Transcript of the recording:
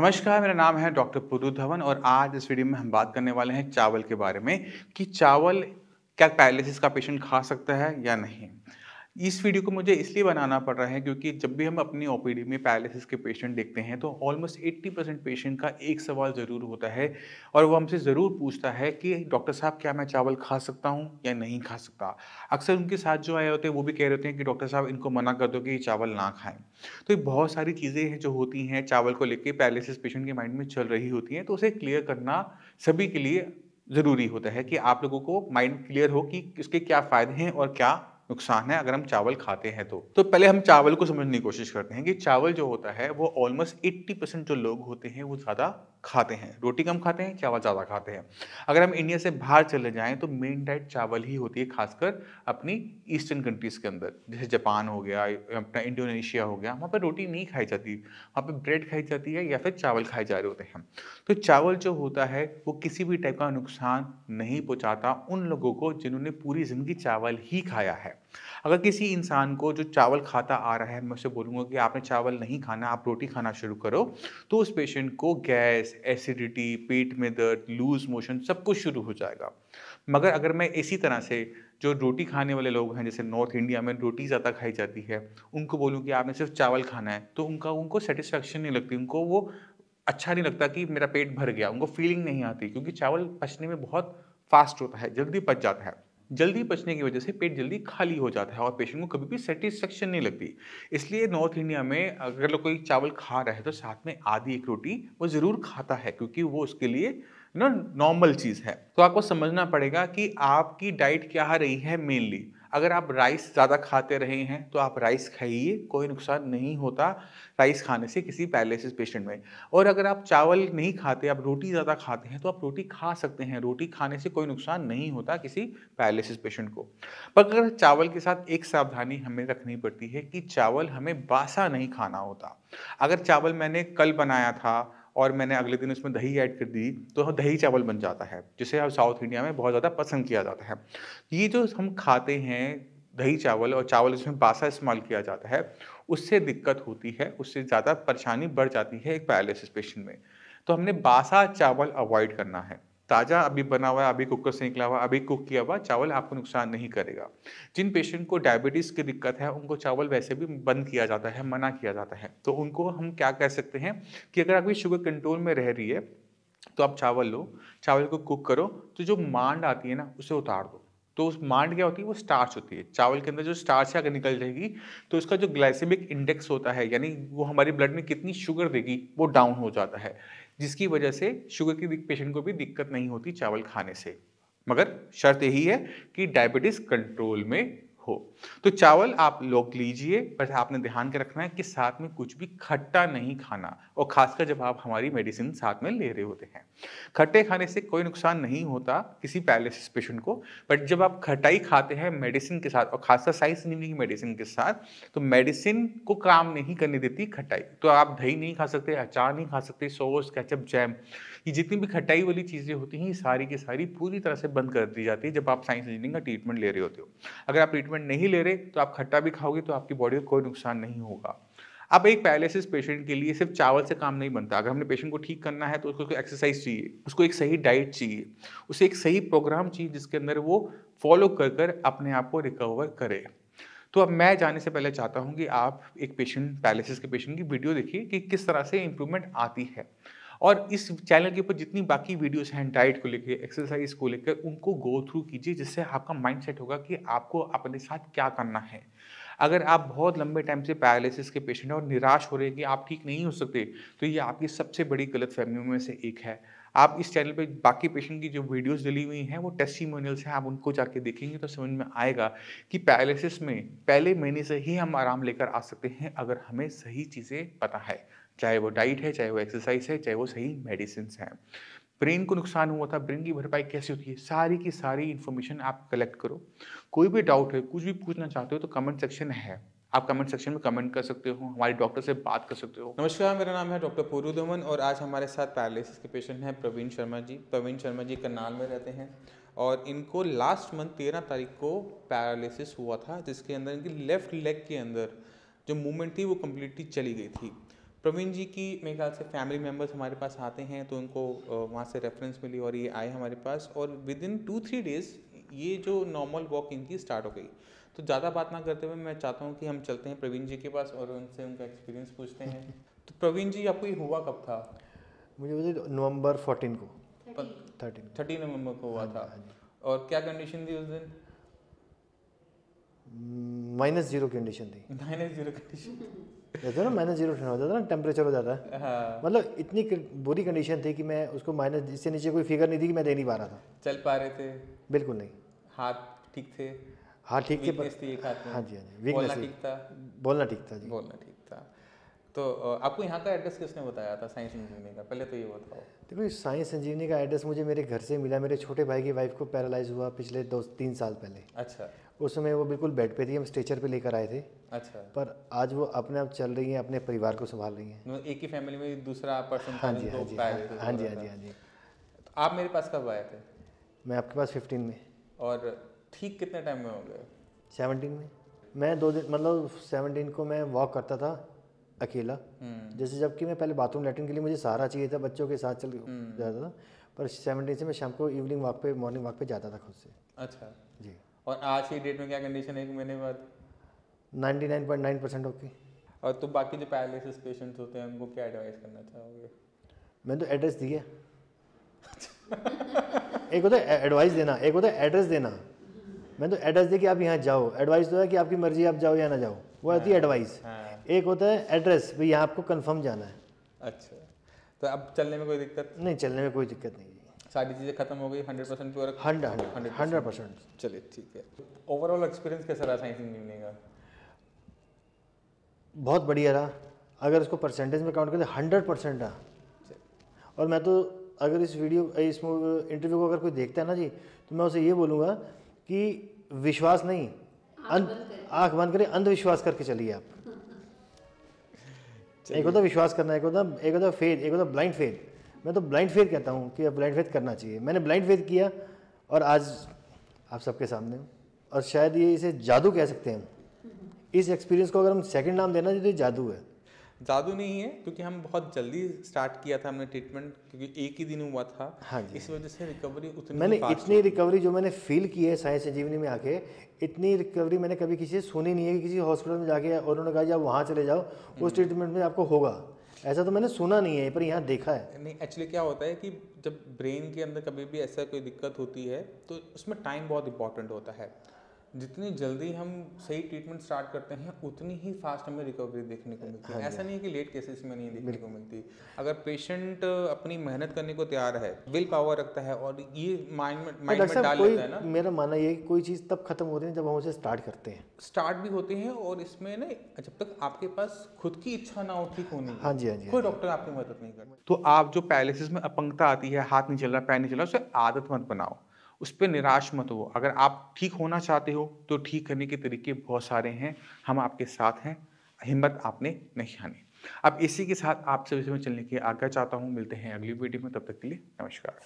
नमस्कार, मेरा नाम है डॉक्टर पुरु धवन और आज इस वीडियो में हम बात करने वाले हैं चावल के बारे में कि चावल क्या पैरालिसिस का पेशेंट खा सकता है या नहीं। इस वीडियो को मुझे इसलिए बनाना पड़ रहा है क्योंकि जब भी हम अपनी ओपीडी में पैरालिसिस के पेशेंट देखते हैं तो ऑलमोस्ट 80% पेशेंट का एक सवाल ज़रूर होता है और वो हमसे ज़रूर पूछता है कि डॉक्टर साहब क्या मैं चावल खा सकता हूँ या नहीं खा सकता। अक्सर उनके साथ जो आए होते हैं वो भी कह रहे होते हैं कि डॉक्टर साहब इनको मना कर दो कि ये चावल ना खाएँ। तो ये बहुत सारी चीज़ें हैं जो होती हैं चावल को लेके पैरालिसिस पेशेंट के माइंड में चल रही होती हैं, तो उसे क्लियर करना सभी के लिए ज़रूरी होता है कि आप लोगों को माइंड क्लियर हो कि इसके क्या फ़ायदे हैं और क्या नुकसान है अगर हम चावल खाते हैं तो। तो पहले हम चावल को समझने की कोशिश करते हैं कि चावल जो होता है वो ऑलमोस्ट 80% जो लोग होते हैं वो ज़्यादा खाते हैं। रोटी कम खाते हैं, चावल ज़्यादा खाते हैं। अगर हम इंडिया से बाहर चले जाएँ तो मेन डाइट चावल ही होती है, ख़ासकर अपनी ईस्टर्न कंट्रीज़ के अंदर। जैसे जापान हो गया, अपना इंडोनेशिया हो गया, वहाँ पे रोटी नहीं खाई जाती, वहाँ पे ब्रेड खाई जाती है या फिर चावल खाए जा रहे होते हैं। तो चावल जो होता है वो किसी भी टाइप का नुकसान नहीं पहुँचाता उन लोगों को जिन्होंने पूरी ज़िंदगी चावल ही खाया है। अगर किसी इंसान को जो चावल खाता आ रहा है, मैं उसे बोलूँगा कि आपने चावल नहीं खाना, आप रोटी खाना शुरू करो, तो उस पेशेंट को गैस, एसिडिटी, पेट में दर्द, लूज़ मोशन सब कुछ शुरू हो जाएगा। मगर अगर मैं इसी तरह से जो रोटी खाने वाले लोग हैं, जैसे नॉर्थ इंडिया में रोटी ज़्यादा खाई जाती है, उनको बोलूँ कि आपने सिर्फ़ चावल खाना है, तो उनको सैटिस्फैक्शन नहीं लगती, उनको वो अच्छा नहीं लगता कि मेरा पेट भर गया, उनको फीलिंग नहीं आती क्योंकि चावल पचने में बहुत फ़ास्ट होता है, जल्दी पच जाता है। जल्दी पचने की वजह से पेट जल्दी खाली हो जाता है और पेशेंट को कभी भी सैटिस्फैक्शन नहीं लगती। इसलिए नॉर्थ इंडिया में अगर कोई चावल खा रहा है तो साथ में आधी एक रोटी वो ज़रूर खाता है क्योंकि वो उसके लिए ना नॉर्मल चीज़ है। तो आपको समझना पड़ेगा कि आपकी डाइट क्या रही है मेनली। अगर आप राइस ज़्यादा खाते रहे हैं तो आप राइस खाइए, कोई नुकसान नहीं होता राइस खाने से किसी पैरालिसिस पेशेंट में। और अगर आप चावल नहीं खाते, आप रोटी ज़्यादा खाते हैं तो आप रोटी खा सकते हैं, रोटी खाने से कोई नुकसान नहीं होता किसी पैरालिसिस पेशेंट को। पर अगर चावल के साथ एक सावधानी हमें रखनी पड़ती है कि चावल हमें बासा नहीं खाना होता। अगर चावल मैंने कल बनाया था और मैंने अगले दिन उसमें दही ऐड कर दी, तो दही चावल बन जाता है, जिसे अब साउथ इंडिया में बहुत ज़्यादा पसंद किया जाता है। ये जो हम खाते हैं दही चावल और चावल इसमें बासा इस्तेमाल किया जाता है, उससे दिक्कत होती है, उससे ज़्यादा परेशानी बढ़ जाती है एक पैरालिसिस पेशेंट में। तो हमने बासा चावल अवॉइड करना है। ताज़ा अभी बना हुआ, अभी कुकर से निकला हुआ, अभी कुक किया हुआ चावल आपको नुकसान नहीं करेगा। जिन पेशेंट को डायबिटीज़ की दिक्कत है, उनको चावल वैसे भी बंद किया जाता है, मना किया जाता है। तो उनको हम क्या कह सकते हैं कि अगर आपकी शुगर कंट्रोल में रह रही है, तो आप चावल लो, चावल को कुक करो, तो जो मांड आती है ना, उसे उतार दो। तो उस मांड क्या होती है? वो स्टार्च होती है। चावल के अंदर जो स्टार्च है अगर निकल जाएगी, तो उसका जो ग्लाइसेमिक इंडेक्स होता है, यानी वो हमारी ब्लड में कितनी शुगर देगी, वो डाउन हो जाता है। जिसकी वजह से शुगर की पेशेंट को भी दिक्कत नहीं होती चावल खाने से। मगर शर्त यही है कि डायबिटीज़ कंट्रोल में हो। तो चावल आप लोग लीजिए, बस आपने ध्यान के रखना है कि साथ में कुछ भी खट्टा नहीं खाना और खासकर जब आप हमारी मेडिसिन साथ में ले रहे होते हैं। खट्टे खाने से कोई नुकसान नहीं होता किसी पैरालिसिस पेशेंट को, बट जब आप खटाई खाते हैं मेडिसिन के साथ और खासकर साइंस की मेडिसिन के साथ, तो मेडिसिन को काम नहीं करने देती खटाई। तो आप दही नहीं खा सकते, अचार नहीं खा सकते, सॉस, केचप, जैम, ये जितनी भी खटाई वाली चीज़ें होती हैं, ये सारी की सारी पूरी तरह से बंद कर दी जाती है जब आप साइंस इंजीनियरिंग का ट्रीटमेंट ले रहे होते हो। अगर आप ट्रीटमेंट नहीं ले रहे, तो आप खट्टा भी खाओगे तो आपकी बॉडी को कोई नुकसान नहीं होगा। अब एक पैरालिसिस पेशेंट के लिए सिर्फ चावल से काम नहीं बनता। अगर हमने पेशेंट को ठीक करना है तो उसको एक्सरसाइज चाहिए, उसको एक सही डाइट चाहिए, उसे एक सही प्रोग्राम चाहिए जिसके अंदर वो फॉलो कर कर अपने आप को रिकवर करे। तो अब मैं जाने से पहले चाहता हूँ कि आप एक पेशेंट पैरालिसिस के पेशेंट की वीडियो देखिए कि किस तरह से इम्प्रूवमेंट आती है। और इस चैनल के ऊपर जितनी बाकी वीडियोस हैं डाइट को लेके, एक्सरसाइज को लेकर, उनको गो थ्रू कीजिए जिससे आपका माइंडसेट होगा कि आपको अपने साथ क्या करना है। अगर आप बहुत लंबे टाइम से पैरालिसिस के पेशेंट हैं और निराश हो रहे हैं कि आप ठीक नहीं हो सकते, तो ये आपकी सबसे बड़ी गलतफ़हमियों में से एक है। आप इस चैनल पे बाकी पेशेंट की जो वीडियोज़ डली हुई हैं, वो टेस्टिमोनियल्स हैं, आप उनको जाके देखेंगे तो समझ में आएगा कि पैरालिसिस में पहले महीने से ही हम आराम लेकर आ सकते हैं अगर हमें सही चीज़ें पता है। चाहे वो डाइट है, चाहे वो एक्सरसाइज़ है, चाहे वो सही मेडिसिन्स हैं। ब्रेन को नुकसान हुआ था, ब्रेन की भरपाई कैसे होती है, सारी की सारी इन्फॉर्मेशन आप कलेक्ट करो। कोई भी डाउट है, कुछ भी पूछना चाहते हो तो कमेंट सेक्शन है। आप कमेंट सेक्शन में कमेंट कर सकते हो, हमारे डॉक्टर से बात कर सकते हो। नमस्कार, मेरा नाम है डॉक्टर पुरु धवन और आज हमारे साथ पैरालिसिस के पेशेंट हैं प्रवीण शर्मा जी। प्रवीण शर्मा जी करनाल में रहते हैं और इनको लास्ट मंथ 13 तारीख को पैरालिसिस हुआ था, जिसके अंदर इनकी लेफ़्ट लेग के अंदर जो मूवमेंट थी वो कम्प्लीटली चली गई थी। प्रवीण जी की मेरे ख्याल से फैमिली मेम्बर्स हमारे पास आते हैं तो उनको वहाँ से रेफरेंस मिली और ये आए हमारे पास, और विद इन 2-3 डेज़ ये जो नॉर्मल वॉक इनकी स्टार्ट हो गई। तो ज़्यादा बात ना करते हुए मैं चाहता हूँ कि हम चलते हैं प्रवीण जी के पास और उनसे उनका एक्सपीरियंस पूछते हैं। तो प्रवीण जी, आपको ये हुआ कब था? मुझे नवंबर 14 को 30 नवंबर को हुआ था। और क्या कंडीशन थी उस दिन? -0 कंडीशन थी। -0 कंडीशन जैसे ना -0 ठंडा हो जाता है ना, टेम्परेचर हो जाता है। हाँ। मतलब इतनी बुरी कंडीशन थी कि मैं उसको माइनस, इससे नीचे कोई फिगर नहीं थी कि मैं दे नहीं पा रहा था। चल पा रहे थे? बिल्कुल नहीं। हाथ ठीक थे? हाँ ठीक थे। वीकनेस थी एक हाथ में? हाँ जी, हाँ जी। बोलना ठीक था? बोलना ठीक था जी। बोलना ठीक था। तो आपको यहाँ का एड्रेस किसने बताया था साइंस संजीवनी का? पहले तो ये बताओ। देखो, साइंस संजीवनी का एड्रेस मुझे मेरे घर से मिला। मेरे छोटे भाई की वाइफ को पैरालाइज हुआ पिछले 2-3 साल पहले। अच्छा। उस समय वो बिल्कुल बेड पे थी, हम स्ट्रेचर पे लेकर आए थे। अच्छा। पर आज वो अपने आप चल रही हैं, अपने परिवार को संभाल रही हैं। एक ही फैमिली में दूसरा पर्सन हाँ जी, हाँ जी, हाँ जी, हाँ जी, हाँ जी। तो आप मेरे पास कब आए थे? मैं आपके पास 15 में। और ठीक कितने टाइम में हो गए? 17 में। मैं 2 दिन, मतलब 17 को मैं वॉक करता था अकेला। जैसे जबकि मैं पहले बाथरूम लैट्रिन के लिए मुझे सहारा चाहिए था, बच्चों के साथ चल जाता था। पर 17 से मैं शाम को इवनिंग वॉक पे, मॉर्निंग वॉक पे जाता था खुद से। अच्छा जी। और आज की डेट में क्या कंडीशन है एक महीने बाद? 99.9% ओके। और तो बाकी जो पैरालिसिस पेशेंट्स होते हैं उनको क्या एडवाइस करना चाहोगे? मैंने तो एड्रेस दिया। एक होता है एडवाइस देना, एक होता है एड्रेस देना। मैंने तो एड्रेस दिया कि आप यहाँ जाओ। एडवाइस तो है कि आपकी मर्जी, आप जाओ या ना जाओ, वो आती है एडवाइस। एक होता है एड्रेस, भाई यहाँ आपको कंफर्म जाना है। अच्छा, तो अब चलने में कोई दिक्कत नहीं? चलने में कोई दिक्कत नहीं। सारी चीज़ें खत्म हो गई? 100% प्योर? 100%। चलिए ठीक है। ओवरऑल एक्सपीरियंस कैसा रहा साइंस इंजीनियरिंग का? बहुत बढ़िया रहा। अगर इसको परसेंटेज में काउंट करें 100% रहा। और मैं तो, अगर इस इंटरव्यू को अगर कोई देखता है ना जी, तो मैं उसे ये बोलूँगा कि विश्वास नहीं, आँख बंद करें, अंधविश्वास करके चलिए आप। एक होता विश्वास करना, एक होता फेथ, एक होता ब्लाइंड फेथ। मैं तो ब्लाइंड फेथ कहता हूँ कि ब्लाइंड फेथ करना चाहिए। मैंने ब्लाइंड फेथ किया और आज आप सबके सामने हूँ। और शायद ये, इसे जादू कह सकते हैं हम। इस एक्सपीरियंस को अगर हम सेकंड नाम देना तो ये जादू है। जादू नहीं है, क्योंकि हम बहुत जल्दी स्टार्ट किया था हमने ट्रीटमेंट, क्योंकि एक ही दिन हुआ था। हाँ जी। इस वजह से रिकवरी उतनी मैंने इतनी रिकवरी जो मैंने फील की है साइंस संजीवनी में आके, इतनी रिकवरी मैंने कभी किसी से सुनी नहीं है कि किसी हॉस्पिटल में जाके और उन्होंने कहा जी आप वहाँ चले जाओ, उस ट्रीटमेंट में आपको होगा। ऐसा तो मैंने सुना नहीं है, पर यहाँ देखा है। नहीं, एक्चुअली क्या होता है कि जब ब्रेन के अंदर कभी भी ऐसा कोई दिक्कत होती है तो उसमें टाइम बहुत इंपॉर्टेंट होता है। जितनी जल्दी हम सही ट्रीटमेंट स्टार्ट करते हैं उतनी ही फास्ट हमें रिकवरी देखने को मिलती है। ऐसा नहीं है कि लेट केसेस में नहीं देखने को मिलती। अगर पेशेंट अपनी मेहनत करने को तैयार है, विल पावर रखता है और ये माइंड में डाल लेता है ना। मेरा मानना ये है कि कोई चीज़ तब खत्म होती है जब हम उसे स्टार्ट करते हैं। स्टार्ट भी होते हैं और इसमें ना, जब तक आपके पास खुद की इच्छा ना हो ठीक होने की, हाँ जी, हाँ जी, कोई डॉक्टर आपकी मदद नहीं करता। तो आप जो पैरालिसिस में अपंगता आती है, हाथ नहीं चल रहा, पैर नहीं चल रहा, उसे आदत मत बनाओ, उस पर निराश मत हो। अगर आप ठीक होना चाहते हो तो ठीक करने के तरीके बहुत सारे हैं, हम आपके साथ हैं, हिम्मत आपने नहीं हारनी। अब इसी के साथ आप सभी से मैं चलने की आज्ञा चाहता हूँ। मिलते हैं अगली वीडियो में, तब तक के लिए नमस्कार।